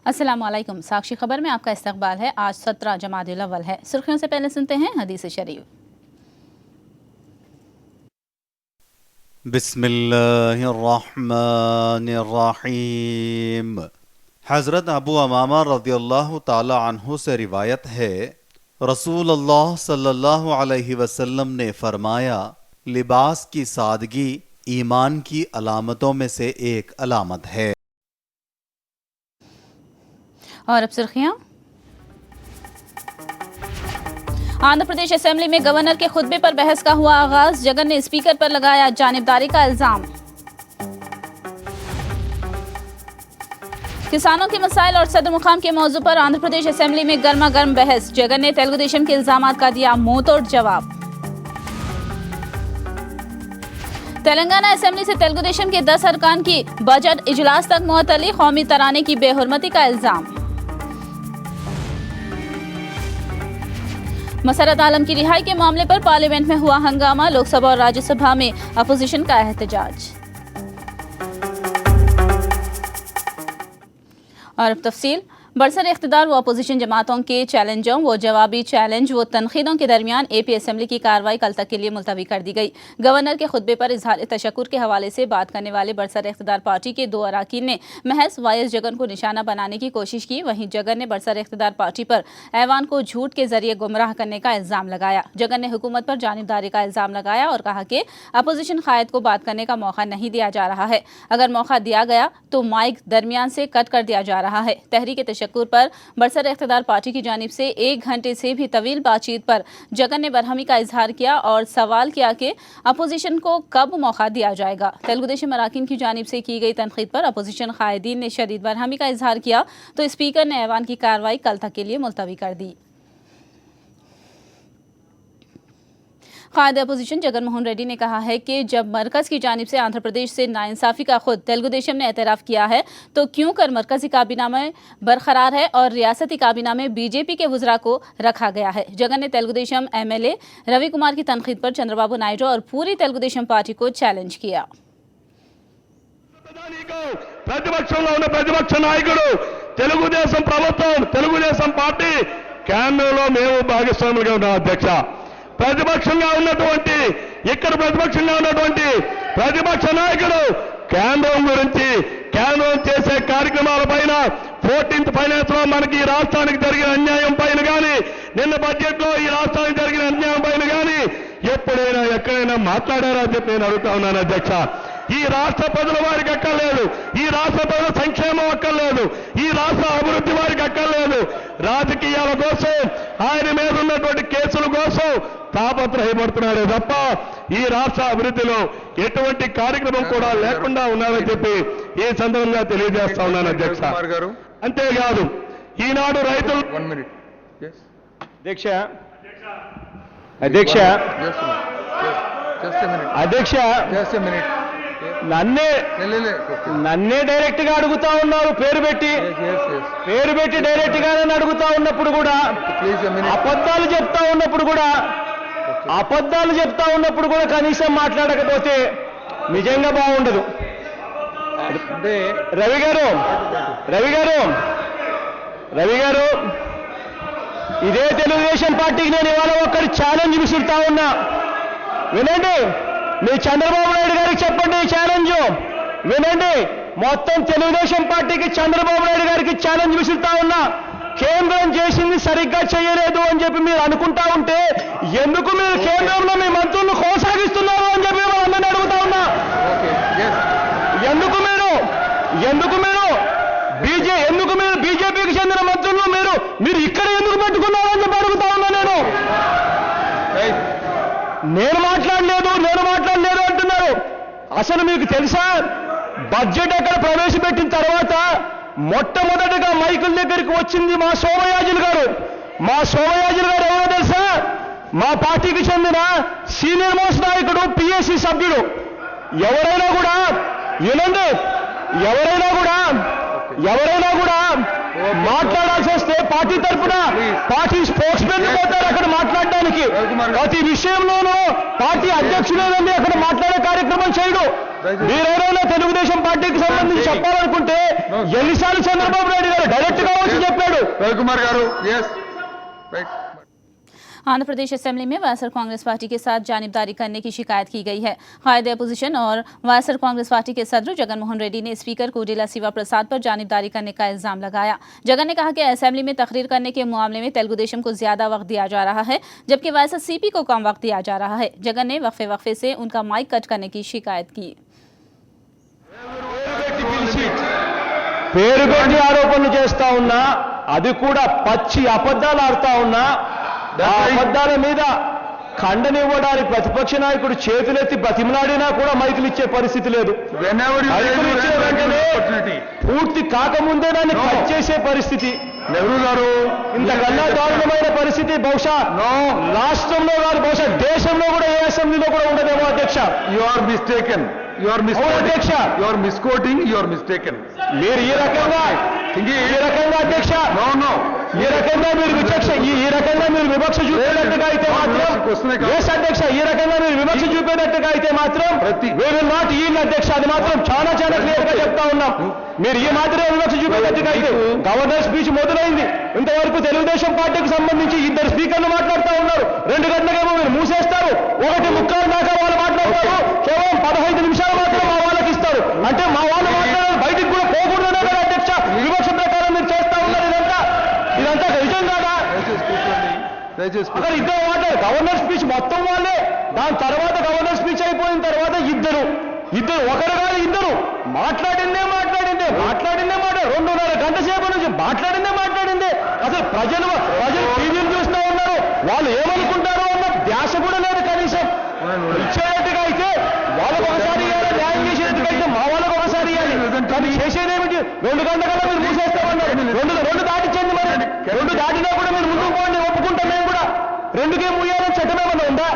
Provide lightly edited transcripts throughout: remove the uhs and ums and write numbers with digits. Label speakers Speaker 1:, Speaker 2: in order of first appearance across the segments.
Speaker 1: अस्सलामुअलैकुम। साक्षी खबर में आपका इस्तकबाल है। आज 17 जमादिल अव्वल है। सुर्खियों से पहले सुनते हैं हदीस शरीफ।
Speaker 2: बिस्मिल्लाहिर्रहमानिर्रहीम। हज़रत अबू अमामा रज़ियल्लाहु ताला अन्हु से रिवायत है, रसूलुल्लाह सल्लल्लाहु अलैहि वसल्लम ने फरमाया, लिबास की सादगी ईमान की अलामतों में से एक अलामत है।
Speaker 1: और अब सुर्खियां। आंध्र प्रदेश असेंबली में गवर्नर के खुतबे पर बहस का हुआ आगाज। जगन ने स्पीकर पर लगाया जानिबदारी का इल्जाम। किसानों के मसाइल और सदर मुकाम के मौजू पर आंध्र प्रदेश असेंबली में गर्मा गर्म बहस। जगन ने तेलुगुदेशम के इल्जामात का दिया मुंहतोड़ जवाब। तेलंगाना असेंबली से तेलुगुदेशम के 10 अरकान की बजट इजलास तक मुअत्तली। कौमी तराने की बेहुरमती का इल्जाम। मसरत आलम की रिहाई के मामले पर पार्लियामेंट में हुआ हंगामा। लोकसभा और राज्यसभा में अपोजिशन का एहतजाज। और अब तफसील। बरसर इख्तिदार व अपोजिशन जमातों के चैलेंजों व जवाबी चैलेंज व तनखीदों के दरमियान एपी असेंबली की कार्रवाई कल तक के लिए मुलतवी कर दी गई। गवर्नर के खुतबे पर इजहार तशक्कुर के हवाले से बात करने वाले बरसर इख्तिदार पार्टी के 2 अरकान ने महज वायस जगन को निशाना बनाने की कोशिश की। वहीं जगन ने बरसर इख्तिदार पार्टी पर ऐवान को झूठ के जरिए गुमराह करने का इल्जाम लगाया। जगन ने हुकूमत पर जानिबदारी का इल्जाम लगाया और कहा कि अपोजिशन कायद को बात करने का मौका नहीं दिया जा रहा है। अगर मौका दिया गया तो माइक दरमियान से कट कर दिया जा रहा है। तहरीक तशक्कुर पर बरसर इख्तिदार पार्टी की जानिब से 1 घंटे से भी तवील बातचीत पर जगन ने बरहमी का इजहार किया और सवाल किया कि अपोजिशन को कब मौका दिया जाएगा। तेलुगुदेशम अरकान की जानिब से की गई तनकीद पर अपोजिशन कायदीन ने शदीद बरहमी का इजहार किया तो स्पीकर ने ऐवान की कार्रवाई कल तक के लिए मुलतवी कर दी। कायद अपोजिशन जगन मोहन रेड्डी ने कहा है कि जब मरकज की जानिब से आंध्र प्रदेश से नाइंसाफी का खुद तेलुगुदेशम ने एतराफ़ किया है तो क्यों कर मरकजी काबीना में बरकरार है और रियासती काबीना में बीजेपी के वज़रा को रखा गया है। जगन ने तेलुगुदेशम एमएलए रवि कुमार की तनकीद पर चंद्रबाबू नायडू और पूरी तेलुगुदेशम पार्टी को चैलेंज किया।
Speaker 3: ప్రతిపక్షంలో ఉన్న ప్రతిపక్ష నాయకుడు తెలుగుదేశం ప్రభుత్వం తెలుగుదేశం పార్టీ కేంద్రంలో మేము భాగస్వాములుగా ఉన్నాం అధ్యక్ష. ప్రతిపక్షంగా ఉన్నటువంటి ఇక్కడ ప్రతిపక్షంగా ఉన్నటువంటి ప్రతిపక్ష నాయకుడు కేంద్రం గురించి కేంద్రం చేసే కార్యక్రమాలపైన 14th ఫైనాన్స్ లో మనకి ఈ రాష్ట్రానికి జరిగిన అన్యాయం పైన కానీ నిన్న బడ్జెట్ లో ఈ రాష్ట్రానికి జరిగిన అన్యాయం పైన కానీ ఎప్పుడైనా ఎక్కడైనా మాట్లాడారా అని చెప్పి నేను అడుగుతా ఉన్నాను అధ్యక్ష. ఈ రాష్ట్ర ప్రజల వారికి అక్కర్లేదు, ఈ రాష్ట్ర ప్రజల సంక్షేమం అక్కర్లేదు, ఈ రాష్ట్ర అభివృద్ధి వారికి అక్కర్లేదు. రాజకీయాల కోసం ఆయన మీద ఉన్నటువంటి కేసుల కోసం తాపత్రయపడుతున్నారే తప్ప ఈ రాష్ట్ర అభివృద్ధిలో ఎటువంటి కార్యక్రమం కూడా లేకుండా ఉన్నారని చెప్పి ఈ సందర్భంగా తెలియజేస్తా ఉన్నాను అధ్యక్ష. అంతేకాదు ఈనాడు రైతులు అధ్యక్ష అధ్యక్ష అధ్యక్ష నన్నే డైరెక్ట్ గా అడుగుతా ఉన్నారు. పేరు పెట్టి డైరెక్ట్ గా అడుగుతా ఉన్నప్పుడు కూడా అబద్ధాలు చెప్తా ఉన్నప్పుడు కూడా కనీసం మాట్లాడకపోతే నిజంగా బాగుండదు. రవి గారు ఇదే తెలుగుదేశం పార్టీకి నేను ఇవాళ ఒక్కడి ఛాలెంజ్ విసురుతా ఉన్నా. వినండి, మీ చంద్రబాబు నాయుడు గారికి చెప్పండి ఈ ఛాలెంజ్ వినండి. మొత్తం తెలుగుదేశం పార్టీకి చంద్రబాబు నాయుడు గారికి ఛాలెంజ్ విసురుతా ఉన్నా. కేంద్రం చేసింది సరిగ్గా చేయలేదు అని చెప్పి మీరు అనుకుంటా ఉంటే ఎందుకు మీరు కేంద్రంలో మీ మంత్రులను కొనసాగిస్తున్నారు అని చెప్పి అందరినీ అడుగుతా ఉన్నా. ఎందుకు మీరు బీజేపీకి చెందిన మంత్రులను మీరు ఇక్కడ ఎందుకు పెట్టుకున్నారు అని చెప్పి అడుగుతా ఉన్నా. నేను మాట్లాడలేదు అంటున్నారు. అసలు మీకు తెలుసా, బడ్జెట్ అక్కడ ప్రవేశపెట్టిన తర్వాత మొట్టమొదటిగా మైకుల దగ్గరికి వచ్చింది మా సోమయాజులు గారు. ఎవరో తెలుసా? మా పార్టీకి చెందిన సీనియర్ మోస్ట్ నాయకుడు, పిఎస్సి సభ్యుడు. ఎవరైనా కూడా మాట్లాడాల్సి వస్తే పార్టీ తరఫున పార్టీ స్పోక్స్ మెన్ పోతారు అక్కడ మాట్లాడడానికి. ప్రతి విషయంలోనూ పార్టీ అధ్యక్షులేదండి అక్కడ మాట్లాడే కార్యక్రమం చేయడు. మీరెవరైనా తెలుగుదేశం పార్టీకి సంబంధించి చెప్పాలనుకుంటే ఎన్నిసార్లు చంద్రబాబు నాయుడు గారు
Speaker 4: డైరెక్ట్ గా వచ్చి చెప్పాడు.
Speaker 5: రవికుమార్ గారు yes right.
Speaker 1: Andhra Pradesh assembly में वायएसआर कांग्रेस पार्टी के साथ जानिबदारी करने की शिकायत की गई है। कायदे अपोजिशन और वायएसआर कांग्रेस पार्टी के सदर जगन मोहन रेड्डी ने स्पीकर कोडेला शिवा प्रसाद पर जानिबदारी करने का इल्जाम लगाया। जगन ने कहा कि असेंबली में तकरीर करने के मामले में तेलुगु देशम को ज्यादा वक्त दिया जा रहा है, जबकि वायएसआर सीपी को कम वक्त दिया जा रहा है। जगन ने वक्फे से उनका माइक कट करने की शिकायत की।
Speaker 4: పేరుగొట్టి ఆరోపణలు చేస్తా ఉన్నా, అది కూడా పచ్చి అబద్ధాలు ఆడుతా ఉన్నా, ఆ అబద్ధాల మీద ఖండనివ్వడానికి ప్రతిపక్ష నాయకుడు చేతులెత్తి బతిమలాడినా కూడా మైకులు ఇచ్చే పరిస్థితి లేదు. మైకులు ఇచ్చే వెంటనే పూర్తి కాకముందే దాన్ని కట్ చేసే పరిస్థితి.
Speaker 5: నెహ్రూ గారు
Speaker 4: ఇంతకన్నా దారుణమైన పరిస్థితి బహుశా రాష్ట్రంలో కాదు, బహుశా దేశంలో కూడా ఏ అసెంబ్లీలో కూడా ఉండదేమో అధ్యక్ష.
Speaker 5: You are mistaken.
Speaker 4: అధ్యక్ష,
Speaker 5: you are misquoting. You are mistaken.
Speaker 4: మీరు ఈ రకంగా అధ్యక్ష ఈ రకంగా మీరు వివక్ష చూపేటట్టుగా అయితే మాత్రం అధ్యక్ష, ఈ రకంగా మీరు వివక్ష చూపేటట్టుగా అయితే మాత్రం we will not yield అధ్యక్ష. అది మాత్రం చాలా క్లియర్ గా చెప్తా ఉన్నాం. మీరు ఈ మాత్రమే వివక్ష చూపేటట్టుగా అయితే గవర్నర్ స్పీచ్ మొదలైంది. ఇంతవరకు తెలుగుదేశం పార్టీకి సంబంధించి 2 స్పీకర్లు మాట్లాడుతూ ఉన్నారు. 2 గంటలకేమో మీరు మూసేస్తారు, 1:45 దాకా వాళ్ళు మాట్లాడతారు. కేవలం 15 నిమిషాలు మాత్రం మా వాళ్ళకి ఇస్తారు. అంటే మా వాళ్ళు మాట్లాడాలి, బయటికి కూడా పోకూడదనే కదా అధ్యక్ష వివక్ష ప్రకారం మీరు చేస్తా ఉన్నారు. ఇదంతా నిజం కాదా? అక్కడ ఇద్దరు మాట్లాడారు. గవర్నర్ స్పీచ్ మొత్తం వాళ్ళే. దాని తర్వాత గవర్నర్ స్పీచ్ అయిపోయిన తర్వాత ఇద్దరు ఒకరు కాదు ఇద్దరు మాట్లాడిందే 2.5 గంట సేపు నుంచి మాట్లాడిందే. అసలు ప్రజలు టీవీలు చూస్తూ ఉన్నారు, వాళ్ళు ఏమనుకుంటారో అన్న ధ్యాస కూడా లేదు. కనీసం ఇచ్చేటట్టుగా అయితే వాళ్ళకు ఒకసారి ఇవ్వాలి, న్యాయం చేసేటట్టుగా అయితే మా వాళ్ళకు ఒకసారి ఇవ్వాలి. కానీ చేసేదేమిటి? 2 గంటల కల్లా మీరు మూసేస్తామన్నారు. 2 దాటించండి. మరి 2 దాటినా కూడా మీరు ముందుకు పోండి, ఒప్పుకుంటాం మేము కూడా. 2కే ముయ్యాలని చట్టం ఏమన్నా ఉందా?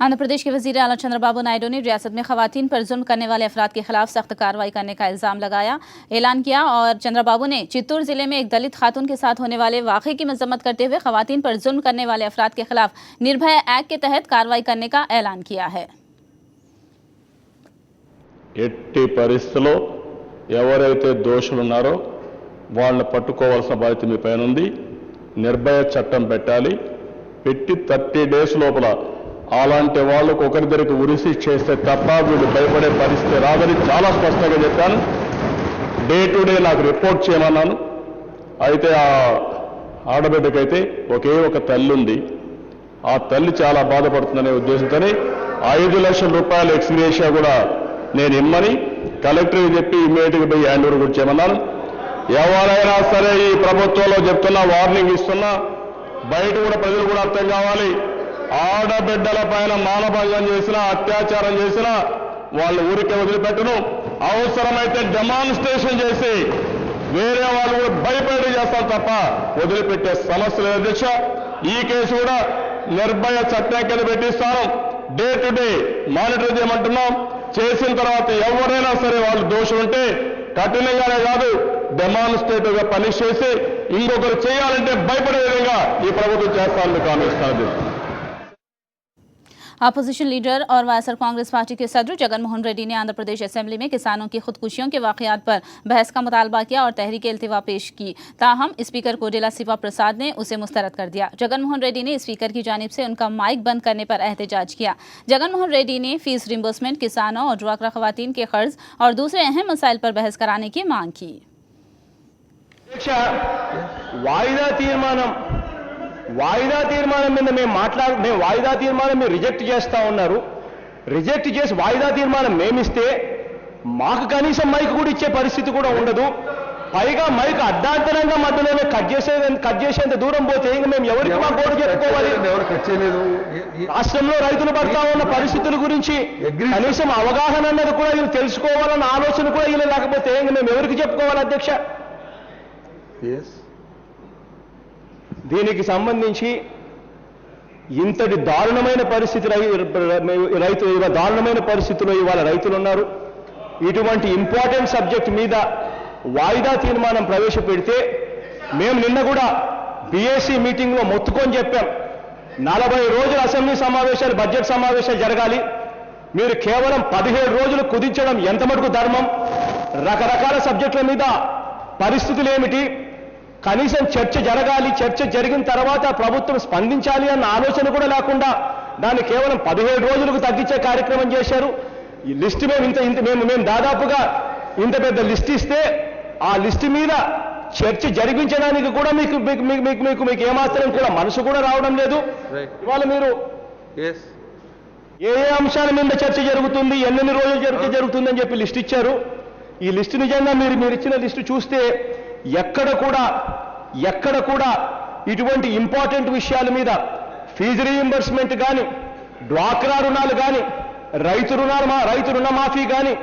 Speaker 1: आंध्र प्रदेश के वजीर आला चंद्रबाबू नायडू ने रियासत में खवातीन पर जुल्म करने वाले अफराद के खिलाफ सख्त कार्रवाई करने का इल्जाम लगाया, ऐलान किया। और चंद्रबाबू ने चित्तूर जिले में एक दलित खातून के साथ होने वाले वाक़े की मजम्मत करते हुए खवातीन पर जुल्म करने वाले अफराद के खिलाफ निर्भया एक्ट के तहत कार्रवाई करने का ऐलान किया है।
Speaker 6: ఎట్టి పరిస్థితుల్లో ఎవరైతే దోషులున్నారో వాళ్ళని పట్టుకోవాల్సిన బాధ్యత మీ పైన ఉంది. నిర్భయ చట్టం పెట్టి 30 డేస్ లోపల అలాంటి వాళ్ళకు ఒకరిద్దరికి ఉరిసి చేస్తే తప్ప వీళ్ళు భయపడే పరిస్థితి రాదని చాలా స్పష్టంగా చెప్పాను. డే టు డే నాకు రిపోర్ట్ చేయమన్నాను. అయితే ఆ ఆడబిడ్డకైతే ఒకే ఒక తల్లి ఉంది. ఆ తల్లి చాలా బాధపడుతుందనే ఉద్దేశంతోనే 5 లక్షల రూపాయల ఎక్స్గ్రేషియా కూడా నేను ఇమ్మని కలెక్టర్కి చెప్పి ఇమ్మీడియట్గా పోయి హ్యాండ్ ఓవర్ కూడా చేయమన్నాను. ఎవరైనా సరే ఈ ప్రభుత్వంలో చెప్తున్నా, వార్నింగ్ ఇస్తున్నా, బయట కూడా ప్రజలు కూడా అర్థం కావాలి. ఆడబిడ్డల పైన మానభంగం చేసినా, అత్యాచారం చేసినా వాళ్ళు ఊరికే వదిలిపెట్టను. అవసరమైతే డెమాన్స్ట్రేషన్ చేసి వేరే వాళ్ళు కూడా భయపడి చేస్తారు తప్ప వదిలిపెట్టే సమస్య లేదు అధ్యక్ష. ఈ కేసు కూడా నిర్భయ చట్టం కింద పెట్టిస్తాను. డే టు డే మానిటర్ చేయమంటున్నాం. చేసిన తర్వాత ఎవరైనా సరే వాళ్ళు దోషం ఉంటే కఠినంగానే కాదు, డెమాన్స్ట్రేటివ్ గా పనిష్ చేసి ఇంకొకరు చేయాలంటే భయపడే విధంగా ఈ ప్రభుత్వం చేస్తానని కానిస్తాను.
Speaker 1: अपोजिशन लीडर और वायएसआर कांग्रेस पार्टी के सदर जगन मोहन रेड्डी ने आंध्र प्रदेश असेंबली में किसानों की खुदकुशियों के वाकयात पर बहस का मुतालबा किया और तहरीक इल्तिवा पेश की। ताहम स्पीकर कोडेला शिवा प्रसाद ने उसे मुस्तरद कर दिया। जगन मोहन रेड्डी ने स्पीकर की जानिब से उनका माइक बंद करने पर एहतजाज किया। जगन मोहन रेड्डी ने फीस रिम्बर्समेंट, किसानों और ड्वाक्रा खवातीन के कर्ज और दूसरे अहम मसाइल पर बहस कराने की मांग की।
Speaker 4: వాయిదా తీర్మానం మీద మేము వాయిదా తీర్మానం మీరు రిజెక్ట్ చేస్తా ఉన్నారు. రిజెక్ట్ చేసి వాయిదా తీర్మానం మేమిస్తే మాకు కనీసం మైక్ కూడా ఇచ్చే పరిస్థితి కూడా ఉండదు. పైగా మైక్ అడ్డాంతరంగా మధ్యలోనే కట్ చేసేంత దూరం పోతే ఇంకా మేము ఎవరికి మా కోడు చెప్పుకోవాలి? రాష్ట్రంలో రైతులు పడతా ఉన్న పరిస్థితుల గురించి కనీసం అవగాహన అన్నది కూడా వీళ్ళు తెలుసుకోవాలన్న ఆలోచన కూడా వీళ్ళు లేకపోతే ఇంకా మేము ఎవరికి చెప్పుకోవాలి అధ్యక్ష? దీనికి సంబంధించి ఇంతటి దారుణమైన పరిస్థితి దారుణమైన పరిస్థితిలో ఇవాళ రైతులు ఉన్నారు. ఇటువంటి ఇంపార్టెంట్ సబ్జెక్ట్ మీద వాయిదా తీర్మానం ప్రవేశపెడితే మేము నిన్న కూడా బీఏసీ మీటింగ్లో మొత్తుకొని చెప్పాం, 40 రోజుల అసెంబ్లీ సమావేశాలు, బడ్జెట్ సమావేశాలు జరగాలి. మీరు కేవలం 17 రోజులు కుదించడం ఎంత మటుకు ధర్మం? రకరకాల సబ్జెక్టుల మీద పరిస్థితులు ఏమిటి, కనీసం చర్చ జరగాలి, చర్చ జరిగిన తర్వాత ప్రభుత్వం స్పందించాలి అన్న ఆలోచన కూడా లేకుండా దాన్ని కేవలం 17 రోజులకు తగ్గించే కార్యక్రమం చేశారు. ఈ లిస్ట్ మేము దాదాపుగా ఇంత పెద్ద లిస్ట్ ఇస్తే ఆ లిస్ట్ మీద చర్చ జరిపించడానికి కూడా మీకు ఏమాత్రం కూడా మనసు కూడా రావడం లేదు. ఇవాళ మీరు ఏ అంశాల మీద చర్చ జరుగుతుంది, ఎన్ని రోజులు చర్చ జరుగుతుంది అని చెప్పి లిస్ట్ ఇచ్చారు. ఈ లిస్ట్ నిజంగా మీరు ఇచ్చిన లిస్టు చూస్తే ఎక్కడ కూడా ఇటువంటి ఇంపార్టెంట్ విషయాల మీద ఫీజు రీయింబర్స్మెంట్ కానీ, డ్వాక్రా రుణాలు కానీ, రైతు రుణమాఫీ కానీ,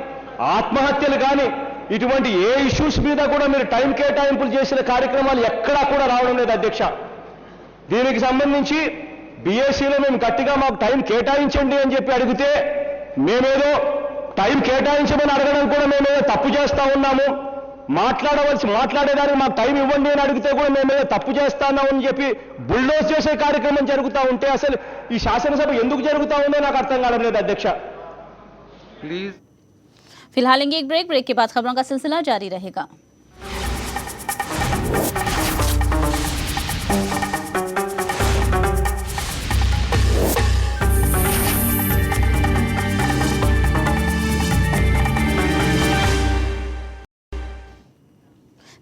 Speaker 4: ఆత్మహత్యలు కానీ, ఇటువంటి ఏ ఇష్యూస్ మీద కూడా మీరు టైం కేటాయింపులు చేసిన కార్యక్రమాలు ఎక్కడా కూడా రావడం లేదు అధ్యక్ష. దీనికి సంబంధించి బీఎస్సీలో మేము గట్టిగా మాకు టైం కేటాయించండి అని చెప్పి అడిగితే మేమేదో టైం కేటాయించమని అడగడం కూడా మేమేదో తప్పు చేస్తా ఉన్నాము, మాట్లాడేదానికి మాకు టైం ఇవ్వండి అని అడిగితే కూడా మేమేదో తప్పు చేస్తా ఉన్నామని చెప్పి బుల్డోజ్ చేసే కార్యక్రమం జరుగుతూ ఉంటే అసలు ఈ శాసనసభ ఎందుకు జరుగుతూ ఉందో నాకు అర్థం కావడం లేదు అధ్యక్ష.
Speaker 5: प्लीज
Speaker 1: फिलहाल लेंगे एक ब्रेक के बाद खबरों का सिलसिला जारी रहेगा।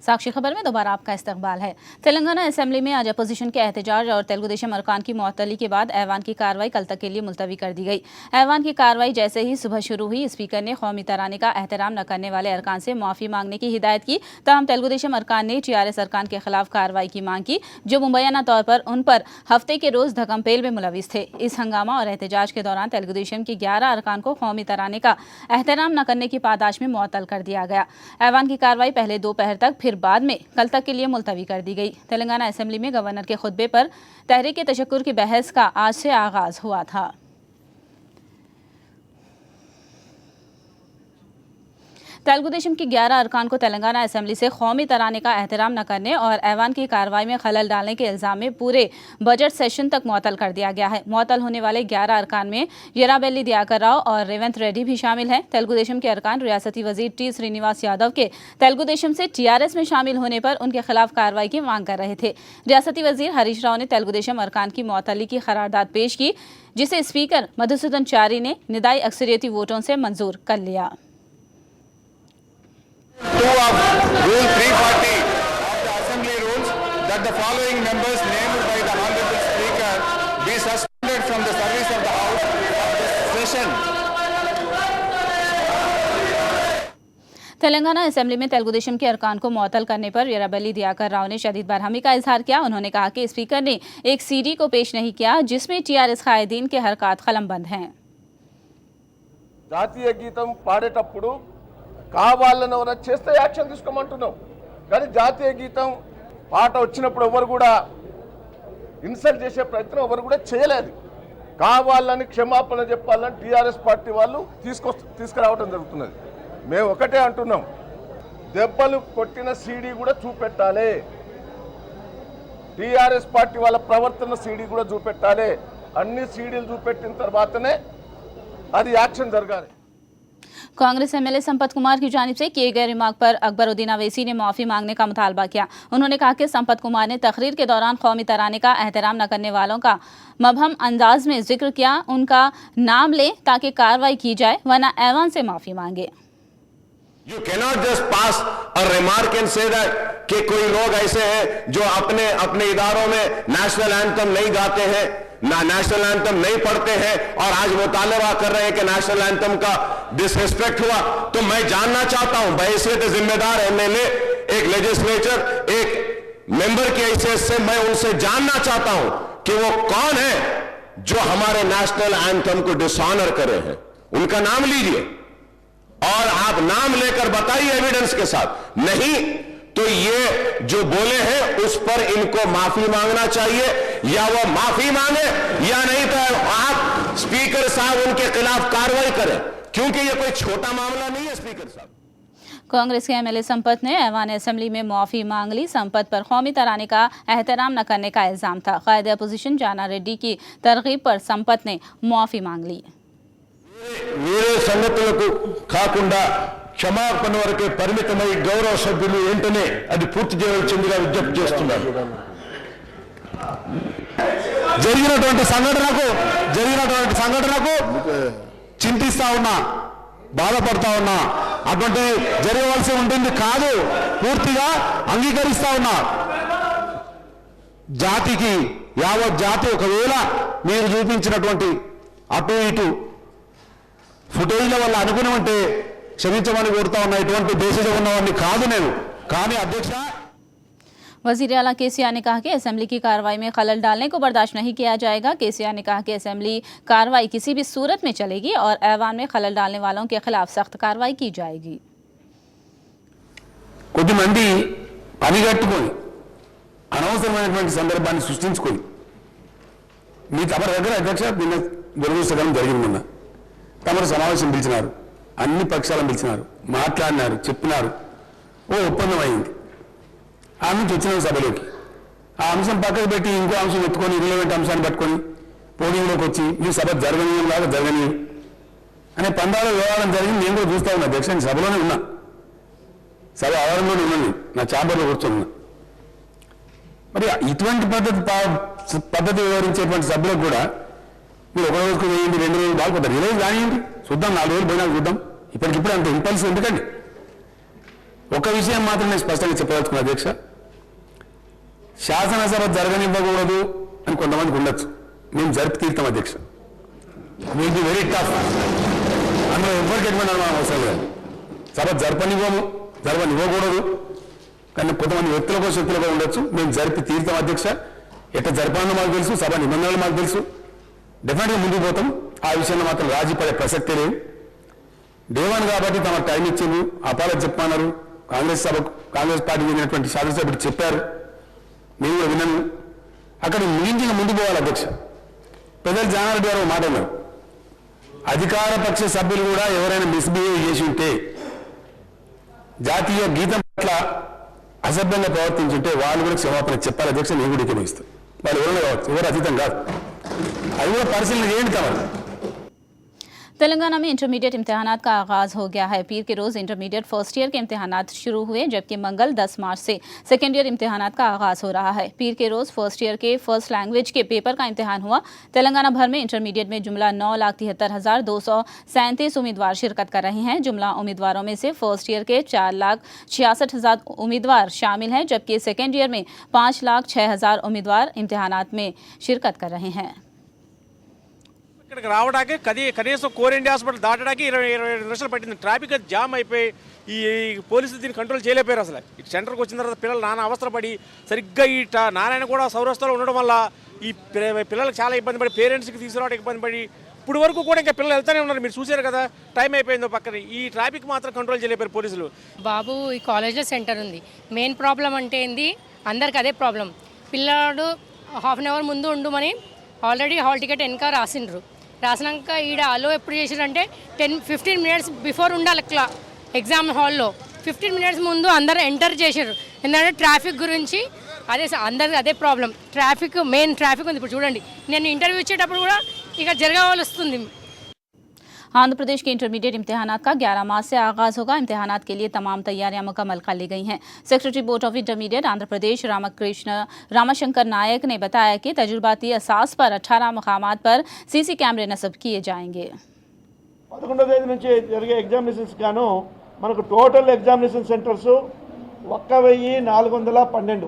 Speaker 1: साक्षी खबर में दोबारा आपका इस्तकबाल है। तेलंगाना असेंबली में आज अपोजिशन के एहतजाज और तेलुगु देशम अरकान की मुअत्तली के बाद ऐवान की कार्रवाई कल तक के लिए मुलतवी कर दी गई। ऐवान की कार्रवाई जैसे ही सुबह शुरू हुई, स्पीकर ने कौमी तराने का एहतराम न करने वाले अरकान से माफ़ी मांगने की हिदायत की। तमाम तेलुगु देशम अरकान ने टीआरएस अरकान के खिलाफ कार्रवाई की मांग की, जो मुबैना तौर पर उन पर हफ्ते के रोज धकमपेल में मुलविस थे। इस हंगामा और एहतजाज के दौरान तेलुगु देशम के 11 अरकान को कौमी तराने का एहतराम न करने की पादाश में मुअत्तल कर दिया गया। ऐवान की कार्रवाई पहले दोपहर तक, फिर बाद में कल तक के लिए मुलतवी कर दी गई। तेलंगाना असेंबली में गवर्नर के खुतबे पर तहरीक तशक्कुर की बहस का आज से आगाज हुआ था। तेलुगु देशम की 11 अरकान को तेलंगाना असेंबली से कौमी तराने का एहतराम न करने और ऐवान की कार्रवाई में खलल डालने के इल्ज़ाम में पूरे बजट सेशन तक मुअत्तल कर दिया गया है। मुअत्तल होने वाले 11 अरकान में येराबेल्ली दयाकर राव और रेवंत रेड्डी भी शामिल हैं। तेलुगु देशम के अरकान रियासती वजीर टी श्रीनिवास यादव के तेलुगु देशम से टीआरएस में शामिल होने पर उनके खिलाफ कार्रवाई की मांग कर रहे थे। रियासती वजीर हरीश राव ने तेलुगु देशम अरकान की मुअत्तली की करारदाद पेश की, जिसे स्पीकर मधुसूदन चारी ने निदाई अक्सरियती वोटों से मंजूर कर लिया।
Speaker 7: 2 of Rule 340 of the Assembly rules that the following members named by the Honorable Speaker be suspended from the service of the House of this session.
Speaker 1: Telangana assembly में तेलुगु देशम के अरकान को मुअत्तल करने पर येराबेल्ली दयाकर राव ने शदीद बरहमी का इजहार किया। उन्होंने कहा कि स्पीकर ने एक सीडी को पेश नहीं किया, जिसमें टीआरएस कायदीन के हरकत कलमबंद हैं।
Speaker 8: జాతీయ గీతం పాడేటప్పుడు కావాలని ఎవరైనా చేస్తే యాక్షన్ తీసుకోమంటున్నాం, కానీ జాతీయ గీతం పాట వచ్చినప్పుడు ఎవరు కూడా ఇన్సల్ట్ చేసే ప్రయత్నం ఎవరు కూడా చేయలేదు. కావాలని క్షమాపణ చెప్పాలని టీఆర్ఎస్ పార్టీ వాళ్ళు తీసుకురావడం జరుగుతున్నది. మేము ఒకటే అంటున్నాం, దెబ్బలు కొట్టిన సీడీ కూడా చూపెట్టాలి, టీఆర్ఎస్ పార్టీ వాళ్ళ ప్రవర్తన సీడీ కూడా చూపెట్టాలి. అన్ని సీడీలు చూపెట్టిన తర్వాతనే అది యాక్షన్ జరగాలి।
Speaker 1: कांग्रेस एमएलए संपत कुमार की जानिब से किए गए रिमार्क पर अकबरुद्दीन अवैसी ने माफ़ी मांगने का मुतालबा किया। उन्होंने कहा कि संपत कुमार ने तकरीर के दौरान कौमी तराने का एहतराम न करने वालों का मबहम अंदाज में जिक्र किया, उनका नाम ले ताकि कार्रवाई की जाए, वरना ऐवान से माफ़ी मांगे।
Speaker 7: You cannot just pass a remark and say that कि कोई लोग ऐसे हैं जो अपने इदारों में नेशनल एंथम नहीं गाते हैं, ना नेशनल एंथम नहीं पढ़ते हैं, और आज मुतालबा कर रहे हैं कि नेशनल एंथम का डिसरिस्पेक्ट हुआ। तो मैं जानना चाहता हूं बहैसियत जिम्मेदार एमएलए, एक लेजिस्लेचर, एक मेंबर की हैसियत से मैं उनसे जानना चाहता हूं कि वो कौन है जो हमारे नेशनल एंथम को डिसऑनर करे हैं। उनका नाम लीजिए और आप नाम लेकर बताइए एविडेंस के साथ। नहीं तो ये जो बोले हैं उस पर इनको माफी मांगना चाहिए, या वो माफी मांगे या नहीं तो आप स्पीकर साहब उनके खिलाफ कार्रवाई करें, क्योंकि ये कोई छोटा मामला नहीं है। स्पीकर साहब,
Speaker 1: कांग्रेस के एमएलए संपत ने ऐवान असेंबली में माफी मांग ली। संपत पर कौमी तराने का एहतराम न करने का इल्जाम था। कायद अपोजिशन जाना रेड्डी की तरगीब पर संपत ने माफी मांग ली।
Speaker 7: వేరే సంగతులకు కాకుండా క్షమాపణ వరకే పరిమితమై గౌరవ సభ్యులు వెంటనే అది పూర్తి చేయవలసిందిగా విజ్ఞప్తి చేస్తున్నారు.
Speaker 4: జరిగినటువంటి సంఘటనకు చింతిస్తా ఉన్నా, బాధపడతా ఉన్నా. అటువంటి జరగవలసి ఉంటుంది కాదు, పూర్తిగా అంగీకరిస్తా ఉన్నా. జాతికి యావత్ జాతి ఒకవేళ మీరు చూపించినటువంటి అటు ఇటు ఫుటేజ్ల వల్ల అనుకుని ఉంటే క్షమించమని కోరుతా ఉన్నా. ఇటువంటి దేశంలో ఉన్నవాడిని కాదు నేను. కానీ అధ్యక్ష,
Speaker 1: वजीर आला केसीआर ने कहा कि असेंबली की कार्रवाई में खलल डालने को बर्दाश्त नहीं किया जाएगा। केसीआर ने कहा कि असेंबली कार्रवाई किसी भी सूरत में चलेगी और ऐवान में खलल डालने वालों के खिलाफ सख्त कार्रवाई की जाएगी।
Speaker 4: కొద్దిమంది పనిగట్టుకొని అనవసరమైనటువంటి సందర్భాన్ని సృష్టించుకొని మీ తమరి దగ్గర అధ్యక్ష నిన్న దురదృష్టకరం జరిగింది. మొన్న తమరు సమావేశం పిలిచినారు, అన్ని పక్షాలను పిలిచినారు, మాట్లాడినారు, చెప్పినారు, ఓ ఒప్పందం అయింది. ఆ నుంచి వచ్చిన సభలోకి ఆ అంశం పక్కకు పెట్టి ఇంకో అంశం ఎత్తుకొని రిలవెంట్ అంశాన్ని పట్టుకొని పోడియంలోకి వచ్చి ఈ సభ జరగనీయంలాగా జరగనీయం అనే పందాలో వ్యవహారం జరిగింది. నేను కూడా చూస్తా ఉన్నా అధ్యక్ష, నేను సభలోనే ఉన్నా, సభ ఆవరణలోనే ఉన్నాను, నా ఛాంబర్లో కూర్చొని. మరి ఇటువంటి పద్ధతి వివరించేటువంటి సభ్యులకు కూడా మీరు ఒక రోజుకు వేయండి, 2 రోజులు బాగుపడతారు, ఈ రోజు కానివ్వండి, చూద్దాం, 4 రోజులు పోయినా చూద్దాం. ఇప్పటికిప్పుడు అంత ఇంపల్స్ ఎందుకండి? ఒక విషయం మాత్రం నేను స్పష్టంగా చెప్పదలుచుకున్నా అధ్యక్ష, శాసనసభ జరగనివ్వకూడదు అని కొంతమందికి ఉండొచ్చు, మేము జరిపి తీరుతాం అధ్యక్ష. Will be very tough. అందులో ఎవరికి ఎటువంటి అనుమానం అవసరం లేదు. సభ జరపనివ్వకూడదు, కానీ కొంతమంది వ్యక్తులకో శక్తులకో ఉండొచ్చు, మేము జరిపి తీరుతాం అధ్యక్ష. ఎట్లా జరపాలనో మాకు తెలుసు, సభ నిబంధనలు మాకు తెలుసు, డెఫినెట్గా ముందుకు పోతాం. ఆ విషయంలో మాత్రం రాజీ పడే ప్రసక్తే లేదు. డే 1 కాబట్టి తమ టైం ఇచ్చింది, అపాలజీ చెప్పమన్నారు. కాంగ్రెస్ పార్టీ చెందినటువంటి శాసనసభ్యుడు చెప్పారు, నేను కూడా విన్నాను. అక్కడ ముగించిన ముందు పోవాలి అధ్యక్ష. పెద్దలు జానారెడ్డి గారు మాట అన్నారు, అధికార పక్ష సభ్యులు కూడా ఎవరైనా మిస్బిహేవ్ చేసి ఉంటే, జాతీయ గీతం పట్ల అసభ్యంగా ప్రవర్తించుంటే వాళ్ళు కూడా క్షమాపణ చెప్పాలి అధ్యక్ష. నేను కూడా ఇస్తాను. వాళ్ళు ఎవరైనా కావచ్చు, ఎవరు అతీతం కాదు, అది కూడా పరిశీలన చేయండి కావాలి.
Speaker 1: तेलंगाना में इंटरमीडिएट इम्तिहानात का आगाज़ हो गया है। पीर के रोज़ इंटरमीडिएट फर्स्ट ईयर के इम्तिहानात शुरू हुए, जबकि मंगल 10 मार्च से सेकेंड ईयर इम्तिहानात का आगाज़ हो रहा है। पीर के रोज़ फर्स्ट ईयर के फर्स्ट लैंग्वेज के पेपर का इम्तिहान हुआ। तेलंगाना भर में इंटरमीडिएट में जुमला 9,73,237 उम्मीदवार शिरकत कर रहे हैं। जुमला उम्मीदवारों में से फर्स्ट ईयर के 4,66,000 उम्मीदवार शामिल हैं, जबकि सेकेंड ईयर में 5,06,000 उम्मीदवार इम्तिहानात में शिरकत कर रहे हैं।
Speaker 9: ఇక్కడికి రావడానికి కనీసం కోర్ ఇండియా హాస్పిటల్ దాటడానికి 20 నిమిషాలు పట్టింది. ట్రాఫిక్ జామ్ అయిపోయి ఈ పోలీసులు దీన్ని కంట్రోల్ చేయలేకపోయారు. అసలు ఈ సెంటర్కి వచ్చిన తర్వాత పిల్లలు నానా అవస్థపడి, సరిగ్గా ఈ నారాయణ కూడా సౌరాష్ట్రలో ఉండడం వల్ల ఈ పిల్లలకు చాలా ఇబ్బంది పడి, పేరెంట్స్కి తీసుకురావడానికి ఇబ్బంది పడి, ఇప్పుడు వరకు కూడా ఇంకా పిల్లలు వెళ్తూనే ఉన్నారు. మీరు చూసారు కదా, టైం అయిపోయిందో పక్కన. ఈ ట్రాఫిక్ మాత్రం కంట్రోల్ చేయలేపారు పోలీసులు.
Speaker 10: బాబు, ఈ కాలేజ్లో సెంటర్ ఉంది. మెయిన్ ప్రాబ్లం అంటే ఏంది, అందరికి అదే ప్రాబ్లం. పిల్లాడు హాఫ్ అన్ అవర్ ముందు ఉండమని ఆల్రెడీ హాల్ టికెట్ వెనక రాసిండ్రు. రాసినాక ఈడ అలో ఎప్పుడు చేసారంటే 10-15 మినిట్స్ బిఫోర్ ఉండాలి ఎగ్జామ్ హాల్లో. 15 మినిట్స్ ముందు అందరూ ఎంటర్ చేశారు. ఎందుకంటే ట్రాఫిక్ గురించి అందరిది అదే ప్రాబ్లం. ట్రాఫిక్, మెయిన్ ట్రాఫిక్ ఉంది. ఇప్పుడు చూడండి, నేను ఇంటర్వ్యూ ఇచ్చేటప్పుడు కూడా ఇక జరగవలసి వస్తుంది.
Speaker 1: आंध्र प्रदेश के इंटरमीडिएट इम्तिहानात का 11 मार्च से आगाज़ होगा। इम्तिहानात के लिए तमाम तैयारियां मुकम्मल कर ली गई हैं। Secretary board of intermediate Andhra Pradesh Ramshankar Nayak ने बताया कि तजुर्बाती असास पर 18 मकामात पर सीसी कैमरे नस्ब किए जाएंगे।
Speaker 11: 11వ తేదీ నుంచి జరిగే ఎగ్జామినేషన్స్ గాను మనకు total examination centres 1,412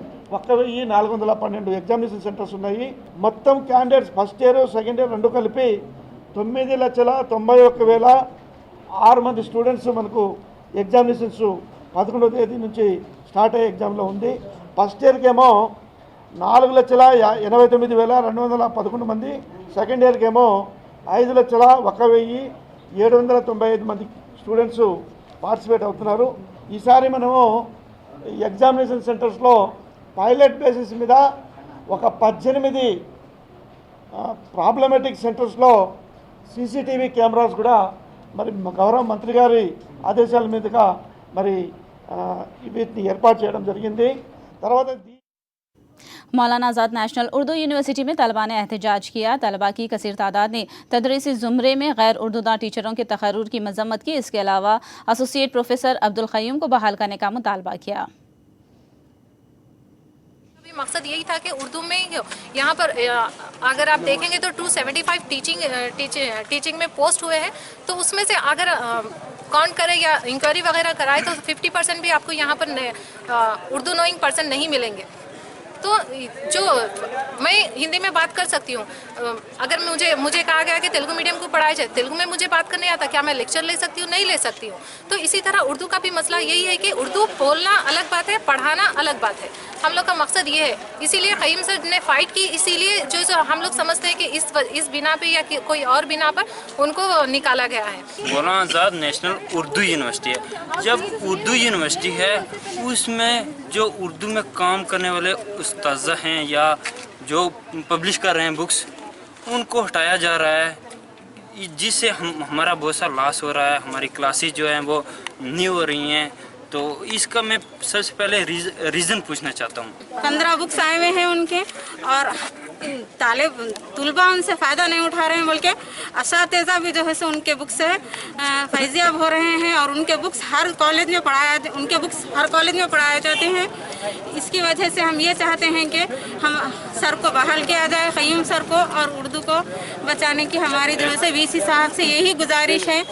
Speaker 11: examination centres ఉన్నాయి. మొత్తం candidates first year second year రెండు కలిపి 9,91,006 మంది స్టూడెంట్స్ మనకు ఎగ్జామినేషన్స్ 11వ తేదీ నుంచి స్టార్ట్ అయ్యే ఎగ్జామ్లో ఉంది. ఫస్ట్ ఇయర్కి ఏమో 4,89,211 మంది, సెకండ్ ఇయర్కి ఏమో 5,01,795 మంది స్టూడెంట్స్ పార్టిసిపేట్ అవుతున్నారు. ఈసారి మనము ఎగ్జామినేషన్ సెంటర్స్లో పైలట్ బేసిస్ మీద ఒక 18 ప్రాబ్లమాటిక్ సెంటర్స్లో సీసీటీవీ కెమెరాస్ కూడా మరి గౌరవ మంత్రి గారి ఆదేశాల మీదుగా మరి వీటిని ఏర్పాటు చేయడం జరిగింది. తర్వాత
Speaker 1: मौलाना आज़ाद नेशनल उर्दू यूनिवर्सिटी में तलबा ने एहतजाज किया। तलबा की कसीर तादाद ने तदरीसी ज़ुमरे में गैर उर्दूदार टीचरों के तकर्रुर की मजम्मत की। इसके अलावा एसोसिएट प्रोफेसर अब्दुल क़य्यूम को बहाल करने का मुतालबा किया।
Speaker 12: मकसद यही था कि उर्दू में यहाँ पर अगर आप देखेंगे तो 275 टीचिंग में पोस्ट हुए हैं, तो उसमें से अगर काउंट करें या इंक्वायरी वगैरह कराए तो 50% भी आपको यहाँ पर उर्दू नोइंग पर्सन नहीं मिलेंगे। तो जो मैं हिंदी में बात कर सकती हूँ, अगर मुझे कहा गया कि तेलुगु मीडियम को पढ़ाया जाए, तेलुगु में मुझे बात करने आता, क्या मैं लेक्चर ले सकती हूँ? नहीं ले सकती हूँ। तो इसी तरह उर्दू का भी मसला यही है कि उर्दू बोलना अलग बात है, पढ़ाना अलग बात है। हम लोग का मकसद ये है, इसीलिए क़य्यूम सर ने फाइट की, इसीलिए जो हम लोग समझते हैं कि इस बिना पे या कोई और बिना पर उनको निकाला गया है।
Speaker 13: मौलाना आज़ाद नेशनल उर्दू यूनिवर्सिटी है। जब उर्दू यूनिवर्सिटी है, उसमें जो उर्दू में काम करने वाले उस्ताज़ हैं या जो पब्लिश कर रहे हैं बुक्स, उनको हटाया जा रहा है, जिससे हमारा बहुत सा लॉस हो रहा है। हमारी क्लासेस जो हैं वो नहीं हो रही हैं। तो इसका मैं सबसे पहले रीज़न पूछना चाहता हूँ।
Speaker 14: 15 बुक्स आए हुए हैं उनके, और तुलबा उनसे फ़ायदा नहीं उठा रहे हैं, बोल के असातिज़ा भी जो है सो उनके बुक्स से फैज़याब हो रहे हैं, और उनके बुक्स हर कॉलेज में पढ़ाए जाते हैं। इसकी वजह से हम ये चाहते हैं कि हम सर को बहाल किया जाए, क़य्यूम सर को, और उर्दू को बचाने की हमारी जो है वीसी साहब से यही गुजारिश है।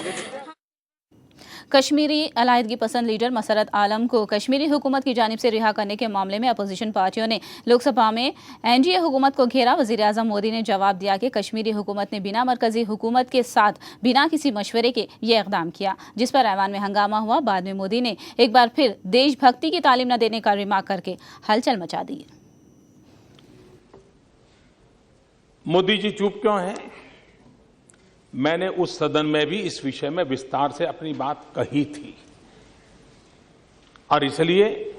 Speaker 1: कश्मीरी अलायदगी पसंद लीडर मसरत आलम को कश्मीरी हुकूमत की जानिब से रिहा करने के मामले में अपोजिशन पार्टियों ने लोकसभा में एनडीए हुकूमत को घेरा। वज़ीर आज़म मोदी ने जवाब दिया कि कश्मीरी हुकूमत ने बिना मरकजी हुकूमत के साथ बिना किसी मशवरे के ये इक़दाम किया, जिस पर ऐवान में हंगामा हुआ। बाद में मोदी ने एक बार फिर देशभक्ति की तालीम न देने का रिमार्क करके हलचल मचा दी।
Speaker 15: मोदी जी चुप क्यों हैं? मैंने उस सदन में भी इस विषय में विस्तार से अपनी बात कही थी, और इसलिए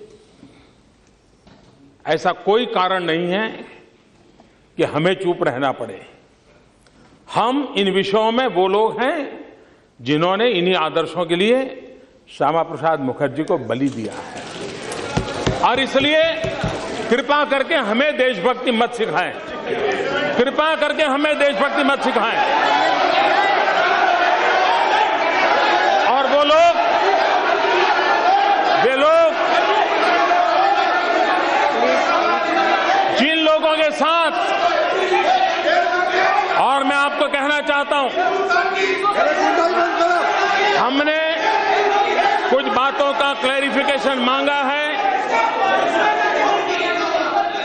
Speaker 15: ऐसा कोई कारण नहीं है कि हमें चुप रहना पड़े। हम इन विषयों में वो लोग हैं जिन्होंने इन्हीं आदर्शों के लिए श्यामा प्रसाद मुखर्जी को बलि दिया है, और इसलिए कृपा करके हमें देशभक्ति मत सिखाएं, कृपा करके हमें देशभक्ति मत सिखाएं। और वे लोग जिन लोगों के साथ, और मैं आपको कहना चाहता हूं, हमने कुछ बातों का क्लैरिफिकेशन मांगा है,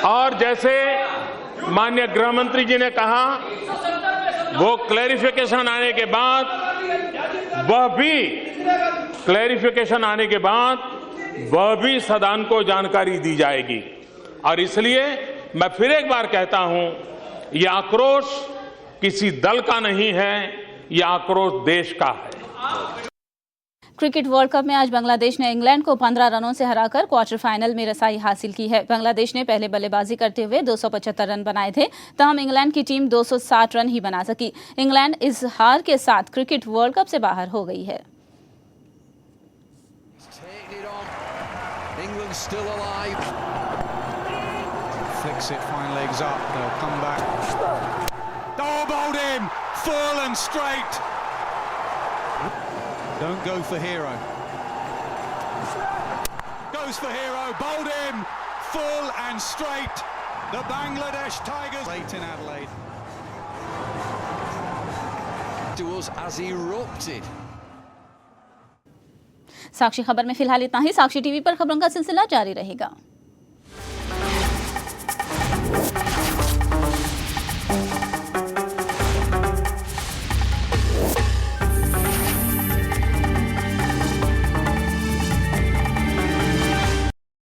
Speaker 15: और जैसे माननीय गृह मंत्री जी ने कहा, वो क्लैरिफिकेशन आने के बाद वह भी सदन को जानकारी दी जाएगी। और इसलिए मैं फिर एक बार कहता हूं, यह आक्रोश किसी दल का नहीं है, यह आक्रोश देश का है।
Speaker 1: क्रिकेट वर्ल्ड कप में आज बांग्लादेश ने इंग्लैंड को 15 रनों से हराकर क्वार्टर फाइनल में रसाई हासिल की है। बांग्लादेश ने पहले बल्लेबाजी करते हुए 275 रन बनाए थे, तहम इंग्लैंड की टीम 260 रन ही बना सकी। इंग्लैंड इस हार के साथ क्रिकेट वर्ल्ड कप से बाहर हो गई है।
Speaker 16: Don't go for Hero. Goes for Hero, bowled him, full and straight. The Bangladesh Tigers. Late in Adelaide. To us as he erupted.
Speaker 1: साक्षी खबर में फिलहाल इतना ही। साक्षी टीवी पर खबरों का सिलसिला जारी रहेगा।